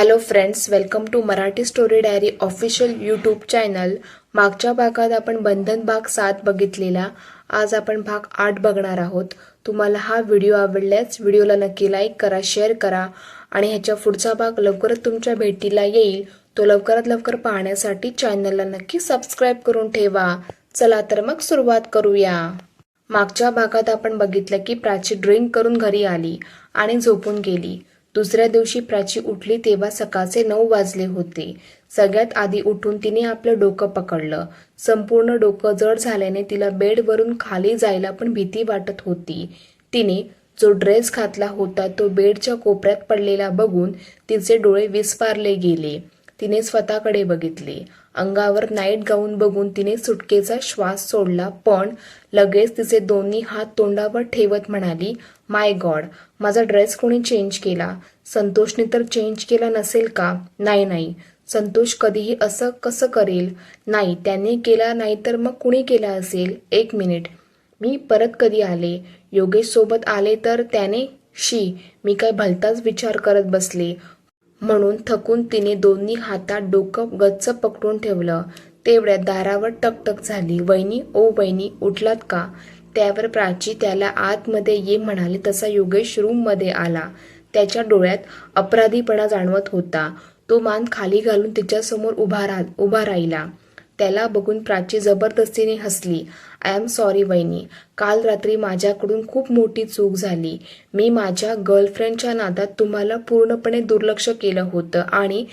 Hello friends, welcome to Marathi story diary official YouTube channel. मागच्या भागात आपण बंधन भाग 7 बघितलेला। आज आपण भाग 8 बघणार आहोत। तुम्हाला हा व्हिडिओ आवडल्यास व्हिडिओला नक्की लाईक करा, शेअर करा आणि ह्याच्या पुढचा भाग लवकरच तुमच्या भेटीला येईल। तो लवकरात लवकर पाहण्यासाठी चॅनलला नक्की सबस्क्राईब करून ठेवा। चला तर मग सुरुवात करूया। मागच्या भागात आपण बघितलं की प्राची ड्रिंक करून घरी आली आणि झोपून गेली। दुसऱ्या दिवशी प्राची उठली तेव्हा सकाळचे 9 वाजले होते। सगळ्यात आधी उठून तिने आपलं डोकं पकडलं। संपूर्ण डोकं जड झाल्याने तिला बेडवरून खाली जायला पण भीती वाटत होती। तिने जो ड्रेस घातला होता तो बेडच्या कोपऱ्यात पडलेला बघून तिचे डोळे विस्फारले गेले। तिने स्वतःकडे बघितले। अंगावर नाईट गाऊन बघून तिने सुटकेचा श्वास सोडला, पण लगेच तिचे दोन्ही हात तोंडावर ठेवत म्हणाली, माय गॉड, माझा ड्रेस कोणी चेंज केला? संतोषने तर चेंज केला नसेल का? नाही, संतोष कधीही असं कसं करेल? नाही, त्याने केला नाही तर मग कुणी केला असेल? एक मिनिट, मी परत कधी आले? योगेश सोबत आले तर त्याने? मी काय भलताच विचार करत बसले म्हणून थकून तिने दोन्ही हातात डोकं गच्च पकडून ठेवलं। तेवढ्यात दारावर टकटक झाली। वहिनी, ओ वहिनी, उठलात का? त्यावर प्राची त्याला आतमध्ये ये म्हणाली तसा योगेश रूममध्ये आला। त्याच्या डोळ्यात अपराधीपणा जाणवत होता। तो मान खाली घालून तिच्यासमोर उभा राहिला। त्याला बघून प्राची जबरदस्तीने हसली। आय एम सॉरी वहिनी, काल रात्री माझ्याकडून खूप मोठी चूक झाली। मी माझ्या गर्लफ्रेंडच्या नादात तुम्हाला पूर्णपणे दुर्लक्ष केलं होतं आणि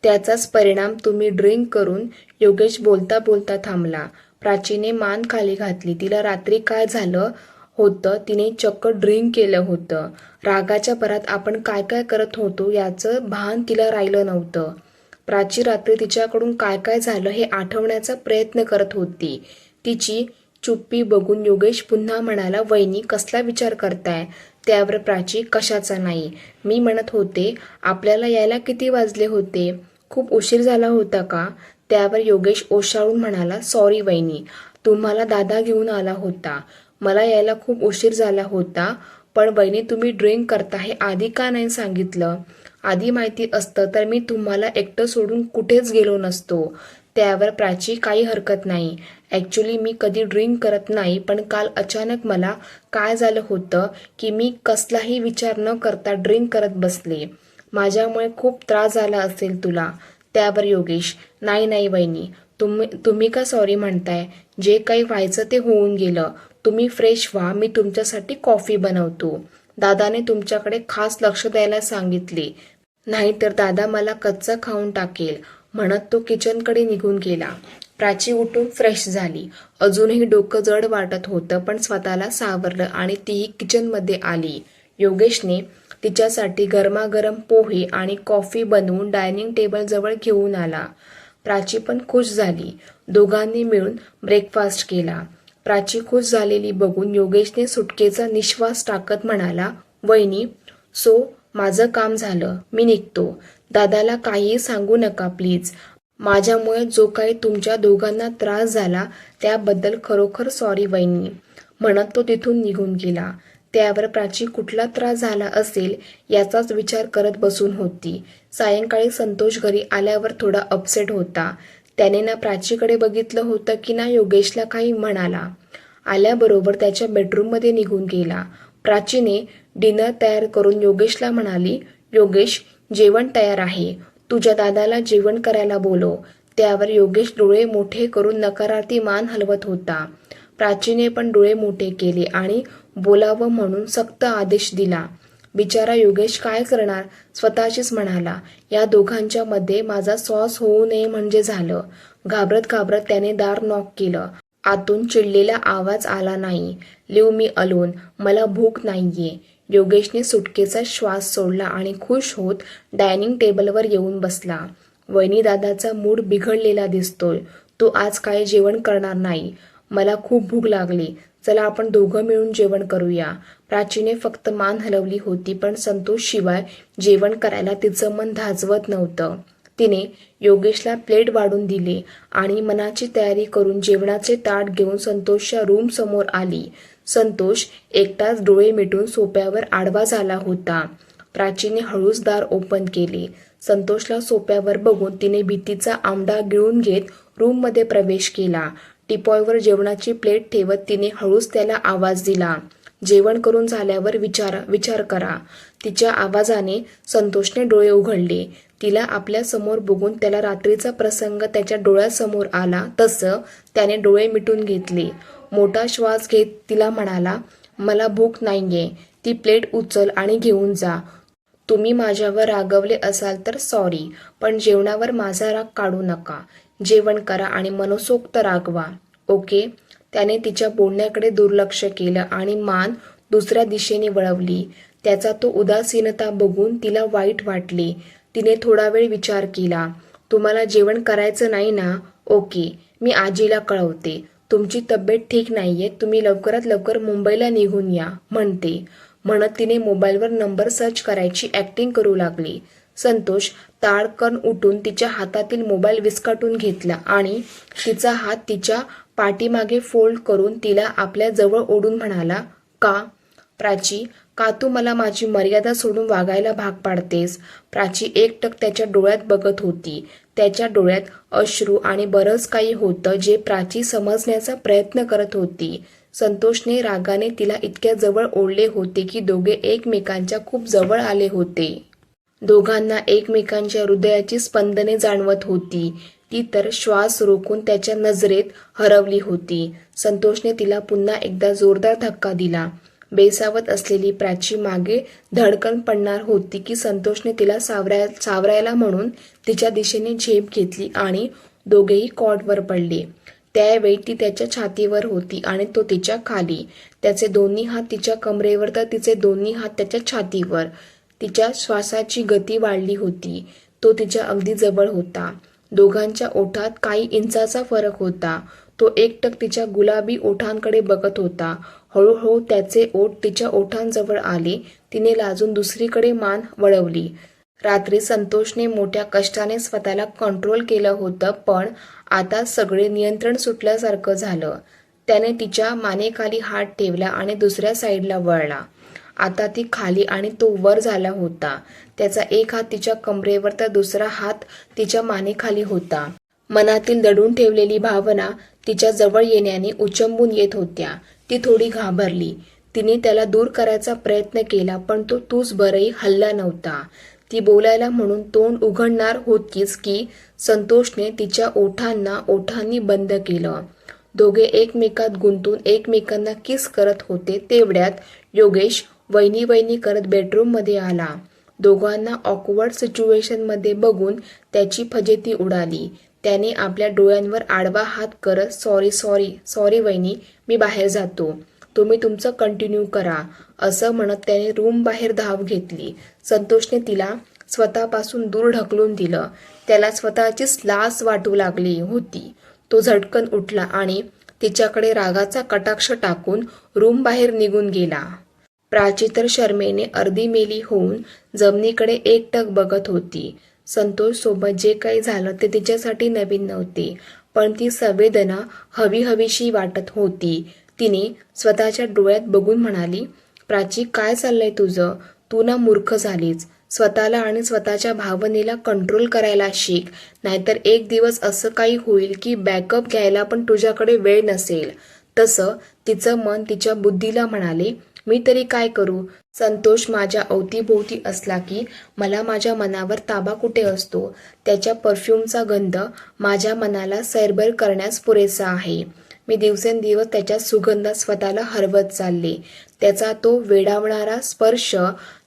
त्याचाच परिणाम तुम्ही ड्रिंक करून। योगेश बोलता बोलता थांबला। प्राचीने मान खाली घातली। तिला रात्री काय झालं होतं? तिने चक्क ड्रिंक केलं होतं। रागाच्या भरात आपण काय काय करत होतो याचं भान तिला राहिलं नव्हतं। प्राची रात्री तिच्याकडून काय काय झालं हे आठवण्याचा प्रयत्न करत होती। तिची चुप्पी बघून योगेश पुन्हा म्हणाला, वहिनी, कसला विचार करताय? त्यावर प्राची, कशाचा नाही, मी म्हणत होते आपल्याला यायला किती वाजले होते? खूप उशीर झाला होता का? त्यावर योगेश ओशाळून म्हणाला, सॉरी वहिनी, तुम्हाला दादा घेऊन आला होता, मला यायला खूप उशीर झाला होता। पण वहिनी, तुम्ही ड्रिंक करता हे आधी का नाही सांगितलं? आधी माहिती असतं तर मी तुम्हाला एकटं सोडून कुठेच गेलो नसतो। त्यावर प्राची, काही हरकत नाही, ॲक्च्युली मी कधी ड्रिंक करत नाही, पण काल अचानक मला काय झालं होतं की मी कसलाही विचार न करता ड्रिंक करत बसले। माझ्यामुळे खूप त्रास झाला असेल तुला? त्यावर योगेश, नाही वहिनी, तुम्ही का सॉरी म्हणताय? जे काही व्हायचं ते होऊन गेलं। तुम्ही फ्रेश व्हा, मी तुमच्यासाठी कॉफी बनवतो। दादाने तुमच्याकडे खास लक्ष द्यायला सांगितले, नाहीतर दादा मला कच्चा खाऊन टाकेल, म्हणत तो किचनकडे निघून गेला। प्राची उठून फ्रेश झाली। अजूनही डोकं जड वाटत होतं, पण स्वतःला सावरलं आणि तीही किचनमध्ये आली। योगेशने तिच्यासाठी गरमागरम पोहे आणि कॉफी बनवून डायनिंग टेबल जवळ घेऊन आला। प्राची पण खुश झाली। दोघांनी मिळून ब्रेकफास्ट केला। प्राची खुश झालेली बघून योगेशने सुटकेचा निश्वास टाकत म्हणाला, वहिनी, माझं काम झालं, मी निघतो। दादाला काहीही सांगू नका प्लीज। माझ्यामुळे जो काही तुमच्या दोघांना त्रास झाला त्याबद्दल खरोखर सॉरी वहिनी, म्हणत तो तिथून निघून गेला। त्यावर प्राची कुठला त्रास झाला असेल याचाच विचार करत बसून होती। सायंकाळी संतोष घरी आल्यावर थोडा अपसेट होता। त्याने ना प्राचीकडे बघितलं होतं की ना योगेशला काही म्हणाला। आल्याबरोबर त्याच्या बेडरूममध्ये निघून गेला। प्राचीने डिनर तयार करून योगेशला म्हणाली, योगेश, जेवण तयार आहे, तुझ्या दादाला जेवण करायला बोलव। त्यावर योगेश डोळे मोठे करून नकारार्थी मान हलवत होता। प्राचीने पण डोळे मोठे केले आणि बोलावं म्हणून सक्त आदेश दिला। बिचारा योगेश काय करणार? स्वतःशीच म्हणाला, या दोघांच्या मध्ये माझा सॉस होऊ नये म्हणजे झालं। घाबरत त्याने दार नॉक केलं। आतून चिडलेला आवाज आला, नाही, लिव्ह मी अलोन, मला भूक नाहीये। योगेशने सुटकेचा श्वास सोडला आणि खुश होत डायनिंग टेबलवर येऊन बसला। वहिनी, दादाचा मूड बिघडलेला दिसतोय, तो आज काय जेवण करणार नाही। मला खूप भूक लागली, चला आपण दोघं मिळून जेवण करूया। प्राचीने फक्त मान हलवली होती, पण संतोष शिवाय जेवण करायला तिचं मन धाजवत नव्हतं। तिने योगेशला प्लेट वाढून दिली आणि मनाची तयारी करून जेवणाचे ताट घेऊन संतोषच्या रूम समोर आली। संतोष एकटाच डोळे मिटून सोफ्यावर आडवा झाला होता। प्राचीने हळूच दार ओपन केले। संतोषला सोफ्यावर बघून तिने भीतीचा आमडा गिळून घेत रूममध्ये प्रवेश केला. टिपॉयवर जेवणाची प्लेट ठेवत तिने हळूच त्याला आवाज दिला, जेवण करून झाल्यावर विचार करा. तिच्या आवाजाने संतोषने डोळे उघडले. तिला आपल्या समोर बघून त्याला रात्रीचा प्रसंग त्याच्या डोळ्यासमोर आला तसं त्याने डोळे मिटून घेतले. मोठा श्वास घेत तिला म्हणाला, मला भूक नाहीये. ती प्लेट उचल आणि घेऊन जा. तुम्ही माझ्यावर रागवले असाल तर सॉरी, पण जेवणावर माझा राग काढू नका. जेवण करा आणि मनसोक्त रागवा, ओके? त्याने तिच्या बोलण्याकडे दुर्लक्ष केलं आणि मान दुसऱ्या दिशेने वळवली. त्याचा तो उदासीनता बघून तिला वाईट वाटले. तिने थोडा वेळ विचार केला. तुम्हाला जेवण करायचं नाही ना? ओके, मी आजीला कळवते. तुमची तब्येत ठीक नाहीये, तुम्ही लवकरात लवकर मुंबईला निघून या म्हणत तिने मोबाईलवर नंबर सर्च करायची ॲक्टिंग करू लागली. संतोष ताडकन उठून तिच्या हातातील मोबाईल विस्कटून घेतला आणि तिचा हात तिच्या पाठीमागे फोल्ड करून तिला आपल्या जवळ ओढून म्हणाला, प्राची, का तू मला माझी मर्यादा सोडून वागायला भाग पाडतेस? प्राची एकटक त्याच्या डोळ्यात बघत होती. त्याच्या डोळ्यात अश्रू आणि बरंच काही होतं जे प्राची समजण्याचा प्रयत्न करत होती. संतोषने रागाने तिला इतक्या जवळ ओढले होते की दोघे एकमेकांच्या खूप जवळ आले होते. दोघांना एकमेकांच्या हृदयाची स्पंदने जाणवत होती. ती तर श्वास रोखून त्याच्या नजरेत हरवली होती. संतोषने तिला पुन्हा एकदा जोरदार धक्का दिला. बेसावत असलेली प्राची मागे धडकन पडणार होती की संतोषने तिला सावरायला म्हणून तिच्या दिशेने झेप घेतली आणि दोघेही कॉटवर पडले. त्यावेळी ती त्याच्या छातीवर होती आणि तो तिच्या खाली. त्याचे दोन्ही हात तिच्या कमरेवर तर तिचे दोन्ही हात त्याच्या छातीवर. तिच्या श्वासाची गती वाढली होती. तो तिच्या अगदी जवळ होता. दोघांच्या ओठात काही इंचाचा फरक होता. तो एकटक तिच्या गुलाबी ओठांकडे बघत होता. हळूहळू त्याचे ओठ तिच्या ओठांजवळ आले. तिने लाजून दुसरीकडे मान वळवली. रात्री संतोषने मोठ्या कष्टाने स्वतःला कंट्रोल केलं होतं, पण आता सगळे नियंत्रण सुटल्यासारखं झालं. त्याने तिच्या मानेखाली हात ठेवला आणि दुसऱ्या साईडला वळला. आता ती खाली आणि तो वर झाला होता. त्याचा एक हात तिच्या कमरेवर तर दुसरा हात तिच्या मानेखाली होता. मनातील दडून ठेवलेली भावना तिच्या जवळ येण्याने उचंबून येत होत्या. ती थोडी घाबरली. तिने त्याला दूर करायचा प्रयत्न केला, पण तो तूच बरंही हलला नव्हता. ती बोलायला म्हणून तोंड उघडणार होतीच की संतोषने तिच्या ओठांनी बंद केलं. दोघे एकमेकात गुंतून एकमेकांना किस करत होते. तेवढ्यात योगेश वैनी वैनी करत बेडरूममध्ये आला. दोघांना ऑकवर्ड सिच्युएशनमध्ये बघून त्याची फजिती उडाली. त्याने आपल्या डोळ्यांवर आडवा हात करत सॉरी वैनी, मी बाहेर जातो. तुम्ही तुमचं कंटिन्यू करा, असं म्हणत त्याने रूम बाहेर धाव घेतली. संतोषने तिला स्वतःपासून दूर ढकलून दिलं. त्याला स्वतःचीच लाज वाटू लागली होती. तो झटकन उठला आणि तिच्याकडे रागाचा कटाक्ष टाकून रूम बाहेर निघून गेला. प्राची तर शर्मेने अर्धी मेली होऊन जमिनीकडे एकटक बघत होती. संतोष सोबत जे काही झालं ते तिच्यासाठी नवीन नव्हते, पण ती संवेदना हवीशी वाटत होती. तिने स्वतःच्या डोळ्यात बघून म्हणाली, प्राची, काय चाललंय तुझं? तू ना मूर्ख झालीस. स्वतःला आणि स्वतःच्या भावनेला कंट्रोल करायला शिक, नाहीतर एक दिवस असं काही होईल की बॅकअप घ्यायला पण तुझ्याकडे वेळ नसेल. तसं तिचं मन तिच्या बुद्धीला म्हणाले, मी तरी काय करू? संतोष माझ्या अवतीभोवती असला की मला माझ्या मनावर ताबा कुठे असतो? त्याच्या परफ्यूमचा गंध माझ्या मनाला सैरभैर करण्यास पुरेसा आहे. मी दिवसेंदिवस त्याच्या सुगंधात स्वतःला हरवत चालले. त्याचा तो वेडावणारा स्पर्श,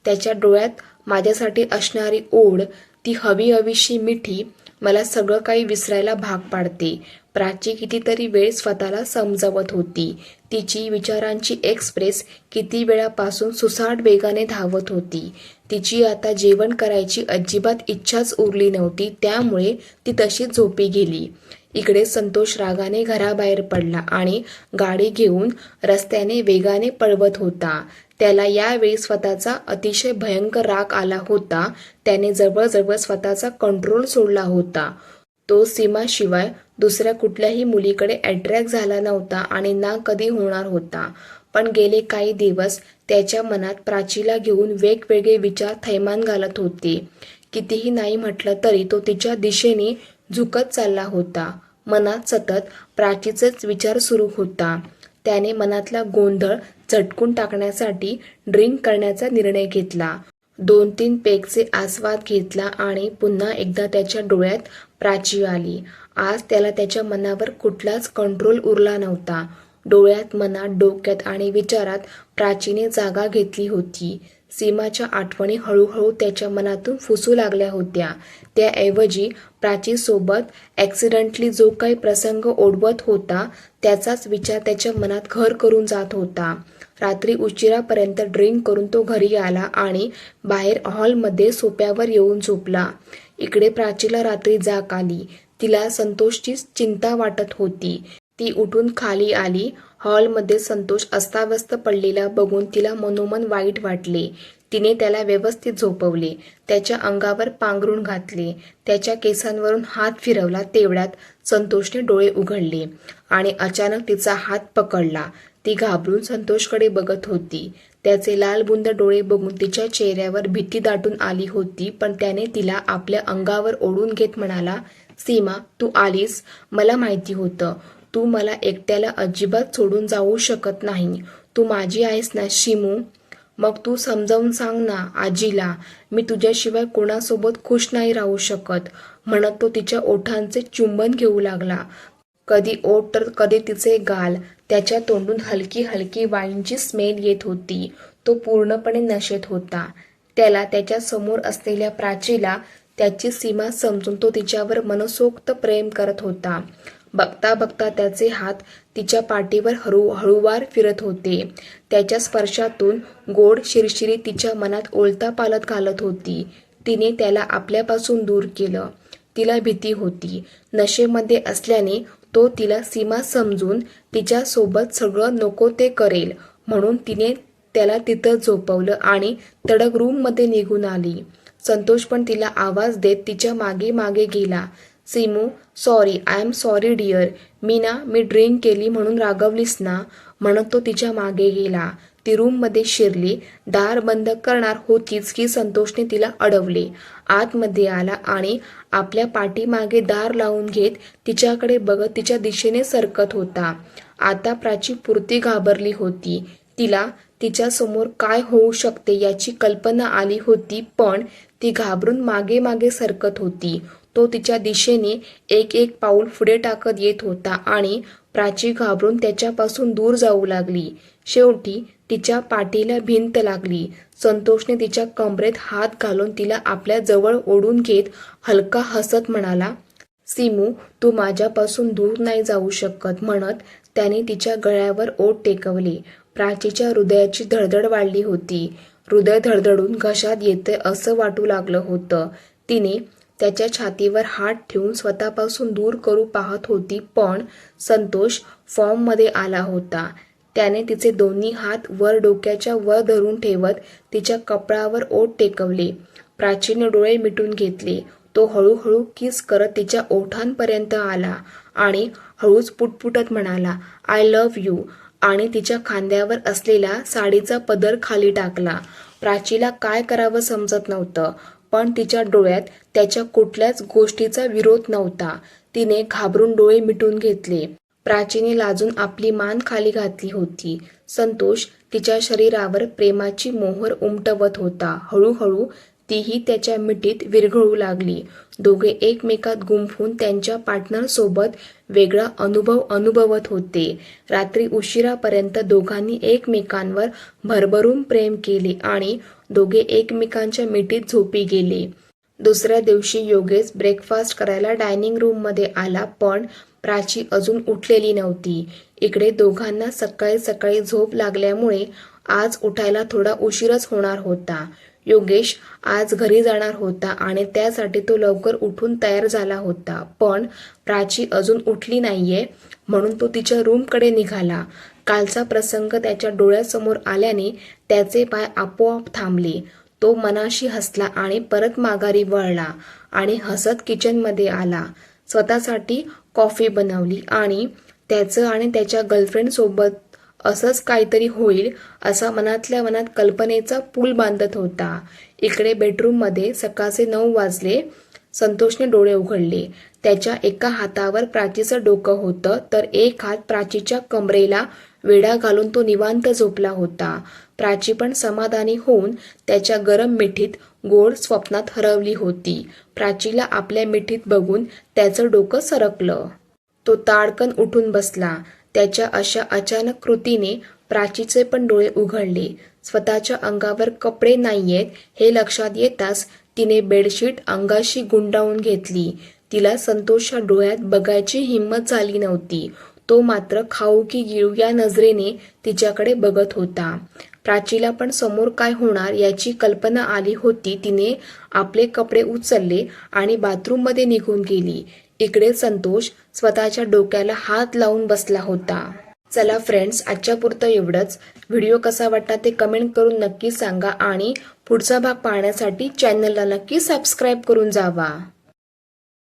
त्याच्या डोळ्यात माझ्यासाठी असणारी ओढ, ती हवीशी मिठी मला सगळं काही विसरायला भाग पाडते. प्राची कितीतरी वेळ स्वतःला समजावत होती. तिची विचारांची एक्सप्रेस किती वेळापासून सुसाट वेगाने धावत होती. तिची आता जेवण करायची अजिबात इच्छाच उरली नव्हती. त्यामुळे ती तशीच झोपी गेली. इकडे संतोष रागाने घराबाहेर पडला आणि गाडी घेऊन रस्त्याने वेगाने पळवत होता. त्याला यावेळी स्वतःचा अतिशय भयंकर राग आला होता. त्याने जवळजवळ स्वतःचा कंट्रोल सोडला होता. तो सीमाशिवाय दुसऱ्या कुठल्याही मुलीकडे अट्रॅक्ट झाला नव्हता आणि ना कधी होणार होता. पण गेले काही दिवस त्याच्या मनात प्राचीला घेऊन वेगवेगळे विचार थैमान घालत होते. कितीही नाही म्हटलं तरी तो तिच्या दिशेने झुकत चालला होता. मनात सतत प्राचीचेच विचार सुरू होता. त्याने मनातला गोंधळ झटकून टाकण्यासाठी ड्रिंक करण्याचा निर्णय घेतला. 2-3 पेगचे आस्वाद घेतला आणि पुन्हा एकदा त्याच्या डोळ्यात प्राची आली. आज त्याला त्याच्या मनावर कुठलाच कंट्रोल उरला नव्हता. डोळ्यात, मनात, डोक्यात आणि विचारात प्राचीने जागा घेतली होती. सीमाच्या आठवणी हळूहळू त्याच्या मनातून फुसू लागल्या होत्या. त्याऐवजी प्राचीसोबत ॲक्सिडेंटली जो काही प्रसंग ओढवत होता त्याचाच विचार त्याच्या मनात घर करून जात होता. रात्री उशिरापर्यंत ड्रिंक करून तो घरी आला आणि बाहेर हॉलमध्ये सोफ्यावर येऊन झोपला. इकडे प्राचीला रात्री जाग आली. तिला संतोषची चिंता वाटत होती. ती उठून खाली आली. हॉलमध्ये संतोष अस्ताव्यस्त पडलेला बघून तिला मनोमन वाईट वाटले. तिने त्याला व्यवस्थित झोपवले. त्याच्या अंगावर पांघरूण घातले. त्याच्या केसांवरून हात फिरवला. तेवढ्यात संतोषने डोळे उघडले आणि अचानक तिचा हात पकडला. ती घाबरून संतोषकडे बघत होती. त्याचे लालबुंद डोळे बघून तिच्या चेहऱ्यावर भीती दाटून आली होती. पण त्याने तिला आपल्या अंगावर ओढून घेत म्हणाला, सीमा, तू आलीस. मला माहिती होतं तू मला एकट्याला अजिबात सोडून जाऊ शकत नाही. तू माझी आहेस ना शिमू. मग तू समजावून सांग ना आजीला. मी तुझ्याशिवाय कोणासोबत खुश नाही राहू शकत, म्हणत तो तिच्या ओठांचे चुंबन घेऊ लागला. कधी ओठ तर कधी तिचे गाल. त्याच्या तोंडून हलकी हलकी वाईनची स्मेल येत होती. तो पूर्णपणे नशेत होता. त्याला त्याच्या समोर असलेल्या प्राचीला त्याची सीमा समजून तो तिच्यावर मनसोक्त प्रेम करत होता. बघता बघता त्याचे हात तिच्या पाठीवर हळूवार फिरत होते. त्याच्या स्पर्शातून गोड शिरशिरी तिच्या मनात ओलता पालत घालत होती. तिने त्याला आपल्यापासून दूर केलं. तिला भीती होती. नशेमध्ये असल्याने तो तिला सीमा समजून तिच्यासोबत सगळं नको ते करेल, म्हणून तिने त्याला तिथं झोपवलं आणि तडक रूममध्ये निघून आली. संतोष पण तिला आवाज देत तिच्या मागे मागे गेला. Simu, sorry, I am sorry dear. मी ड्रिंक केली म्हणून रागवलीस ना, म्हणत तो तिच्या मागे गेला. ती रूममध्ये शिरली. दार बंद करणार होतीच की संतोषने तिला अडवले. आतमध्ये आला आणि आपल्या पाठीमागे दार लावून घेत तिच्याकडे बघत तिच्या दिशेने सरकत होता. आता प्राची पुरती घाबरली होती. तिला तिच्या समोर काय होऊ शकते याची कल्पना आली होती, पण ती घाबरून मागे मागे सरकत होती. तो तिच्या दिशेने एक एक पाऊल पुढे टाकत येत होता आणि प्राची घाबरून त्याच्यापासून दूर जाऊ लागली. शेवटी तिच्या पाठीला भिंत लागली. संतोषने तिच्या कमरेत हात घालून तिला आपल्या जवळ ओढून घेत हलका हसत म्हणाला, सीमू, तू माझ्यापासून दूर नाही जाऊ शकत, म्हणत त्याने तिच्या गळ्यावर ओठ टेकवले. प्राचीच्या हृदयाची धडधड वाढली होती. हृदय धडधडून घशात येते असं वाटू लागलं होतं. तिने त्याच्या छातीवर हात ठेवून स्वतःपासून दूर करू पाहत होती, पण संतोष फॉर्ममध्ये आला होता. त्याने तिचे दोन्ही हात वर डोक्याच्या वर धरून ठेवत तिच्या कपाळावर ओठ टेकवले. प्राचीने डोळे मिटून घेतले. तो हळूहळू किस करत तिच्या ओठांपर्यंत आला आणि हळूच पुटपुटत म्हणाला, आय लव्ह यू, आणि तिच्या खांद्यावर असलेला साडीचा पदर खाली टाकला. प्राचीला काय करावं समजत नव्हतं, पण तिच्या डोळ्यात त्याच्या कुठल्याच गोष्टीचा विरोध नव्हता. तिने घाबरून डोळे मिटून घेतले. प्राचीने लाजून आपली मान खाली घातली होती. संतोष तिच्या शरीरावर प्रेमाची मोहर उमटवत होता. हळूहळू तीही त्याच्या मिठीत विरघळू लागली. दोघे एकमेकात गुंफून त्यांच्या पार्टनरसोबत वेगळा अनुभव अनुभवत होते. रात्री उशिरापर्यंत दोघांनी एकमेकांवर भरभरून प्रेम केले आणि दोघे एकमेकांच्या मिठीत झोपी गेले. दुसऱ्या दिवशी योगेश ब्रेकफास्ट करायला डायनिंग रूममध्ये आला, पण प्राची अजून उठलेली नव्हती. इकडे दोघांना सकाळी सकाळी झोप लागल्यामुळे आज उठायला थोडा उशीरच होणार होता. योगेश आज घरी जाणार होता आणि त्यासाठी तो लवकर उठून तयार झाला होता, पण प्राची अजून उठली नाहीये म्हणून तो तिच्या रूमकडे निघाला. कालचा प्रसंग त्याच्या डोळ्यासमोर आल्याने त्याचे पाय आपोआप थांबले. तो मनाशी हसला आणि परत माघारी वळला आणि हसत किचनमध्ये आला. स्वतःसाठी कॉफी बनवली आणि त्याचं आणि त्याच्या गर्लफ्रेंडसोबत असंच काहीतरी होईल असा मनातल्या मनात कल्पनेचा पूल बांधत होता. इकडे बेडरूममध्ये सकाळचे 9 वाजले. संतोषने डोळे उघडले. त्याच्या एका हातावर प्राचीचं डोकं होतं तर एक हात प्राचीच्या कमरेला वेढा घालून तो निवांत झोपला होता. प्राची पण समाधानी होऊन त्याच्या गरम मिठीत गोड स्वप्नात हरवली होती. प्राचीला आपल्या मिठीत बघून त्याचं डोकं सरकलं. तो ताडकन उठून बसला. त्याच्या अशा अचानक कृतीने प्राचीचे पण डोळे उघडले. स्वतःच्या अंगावर कपडे नाहीयेत हे लक्षात येताच तिने बेडशीट अंगाशी गुंडाळून घेतली. तिला संतोषच्या डोळ्यात बघायची हिंमत झाली नव्हती. तो मात्र खाऊ की गिळू या नजरेने तिच्याकडे बघत होता. प्राचीला पण समोर काय होणार याची कल्पना आली होती. तिने आपले कपडे उचलले आणि बाथरूममध्ये निघून गेली. इकडे संतोष स्वतःच्या डोक्याला हात लावून बसला होता. चला फ्रेंड्स, आजच्या पुरतं एवढंच. व्हिडिओ कसा वाटला ते कमेंट करून नक्की सांगा आणि पुढचा भाग पाहण्यासाठी चॅनलला नक्की सबस्क्राईब करून जावा.